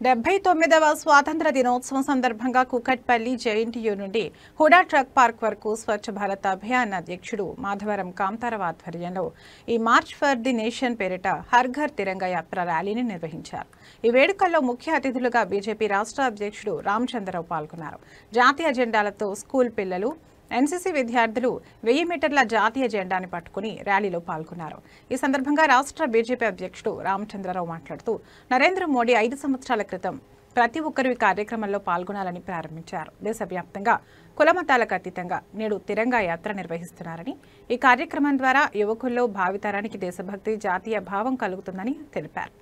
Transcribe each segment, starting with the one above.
79వ స్వాతంత్ర దినోత్సవం సందర్భంగా కుకట్పల్లి జేఎన్టీయూ నుండి హుడా ట్రక్ పార్క్ వరకు స్వచ్ఛ భారత్ అభియాన్ అధ్యక్షుడు మాధవరం కాంతారావు ఆధ్వర్యంలో ఈ మార్చ్ ఫర్ ది నేషన్ పేరిట హర్ ఘర్ తిరంగా యాత్ర ర్యాలీని నిర్వహించారు. ఈ వేడుకల్లో ముఖ్య అతిథులుగా బీజేపీ రాష్ట్ర అధ్యక్షుడు రామచంద్రరావు పాల్గొన్నారు. జాతీయ జెండాలతో స్కూల్ పిల్లలు, ఎన్సీసీ విద్యార్థులు 1000 మీటర్ల జాతీయ జెండాని పట్టుకుని ర్యాలీలో పాల్గొన్నారు. ఈ సందర్భంగా రాష్ట్ర బీజేపీ అధ్యక్షుడు రామచంద్రరావు మాట్లాడుతూ నరేంద్ర మోడీ 5 సంవత్సరాల క్రితం ప్రతి ఒక్కరూ ఈ కార్యక్రమంలో పాల్గొనాలని ప్రారంభించారు. దేశవ్యాప్తంగా కులమతాలకు అతీతంగా నేడు తిరంగా యాత్ర నిర్వహిస్తున్నారని, ఈ కార్యక్రమం ద్వారా యువకుల్లో భావితరానికి దేశభక్తి, జాతీయ భావం కలుగుతుందని తెలిపారు.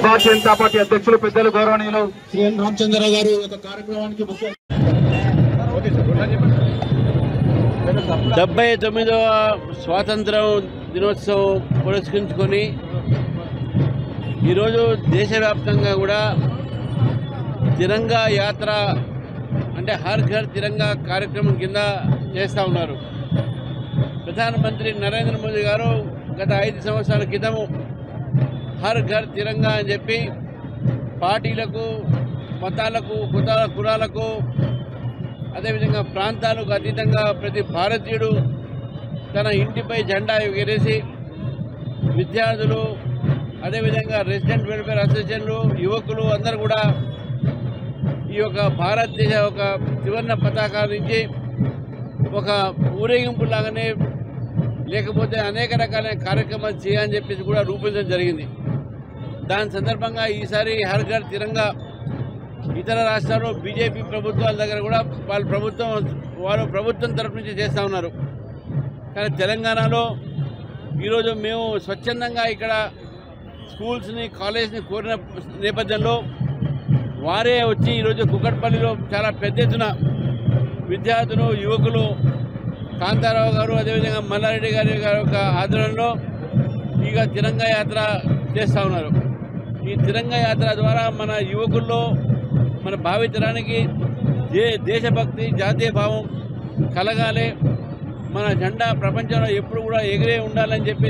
భారతీయ జనతా పార్టీ అధ్యక్షులు పెద్దలు గౌరవనీయులు శ్రీ ఎన్ రామచంద్రరావు గారు యొక్క కార్యక్రమానికి ముఖ్య 79వ స్వాతంత్రం దినోత్సవం పురస్కరించుకొని ఈరోజు దేశవ్యాప్తంగా కూడా తిరంగా యాత్ర అంటే హర్ ఘర్ తిరంగా కార్యక్రమం కింద చేస్తూ ఉన్నారు. ప్రధానమంత్రి నరేంద్ర మోదీ గారు గత 5 సంవత్సరాల క్రితము హర్ ఘర్ తిరంగా అని చెప్పి పార్టీలకు, మతాలకు, కులాలకు, అదేవిధంగా ప్రాంతాలకు అతీతంగా ప్రతి భారతీయుడు తన ఇంటిపై జెండా ఎగరేసి విద్యార్థులు, అదేవిధంగా రెసిడెంట్ వెల్ఫేర్ అసోసియేషన్లు, యువకులు అందరూ కూడా ఈ యొక్క భారతదేశ ఒక త్రివర్ణ పతాకాల నుంచి ఒక ఊరేగింపులాగానే లేకపోతే అనేక రకాలైన కార్యక్రమాలు చేయాలని చెప్పేసి కూడా రూపొందించడం జరిగింది. దాని సందర్భంగా ఈసారి హర్ ఘర్ తిరంగా ఇతర రాష్ట్రాల్లో బీజేపీ ప్రభుత్వాల దగ్గర కూడా వాళ్ళు ప్రభుత్వం తరఫు నుంచి చేస్తూ ఉన్నారు. కానీ తెలంగాణలో ఈరోజు మేము స్వచ్ఛందంగా ఇక్కడ స్కూల్స్ని, కాలేజ్ని కోరిన నేపథ్యంలో వారే వచ్చి ఈరోజు కుకట్పల్లిలో చాలా పెద్ద ఎత్తున విద్యార్థులు, యువకులు, కాంతారావు గారు, అదేవిధంగా మల్లారెడ్డి గారి యొక్క ఆధ్వర్యంలో ఇక తిరంగా యాత్ర చేస్తూ ఉన్నారు. ఈ తిరంగా యాత్ర ద్వారా మన యువకుల్లో, మన భావితరానికి దేశభక్తి, జాతీయ భావం కలగాలి, మన జెండా ప్రపంచంలో ఎప్పుడు కూడా ఎగిరే ఉండాలని చెప్పేసి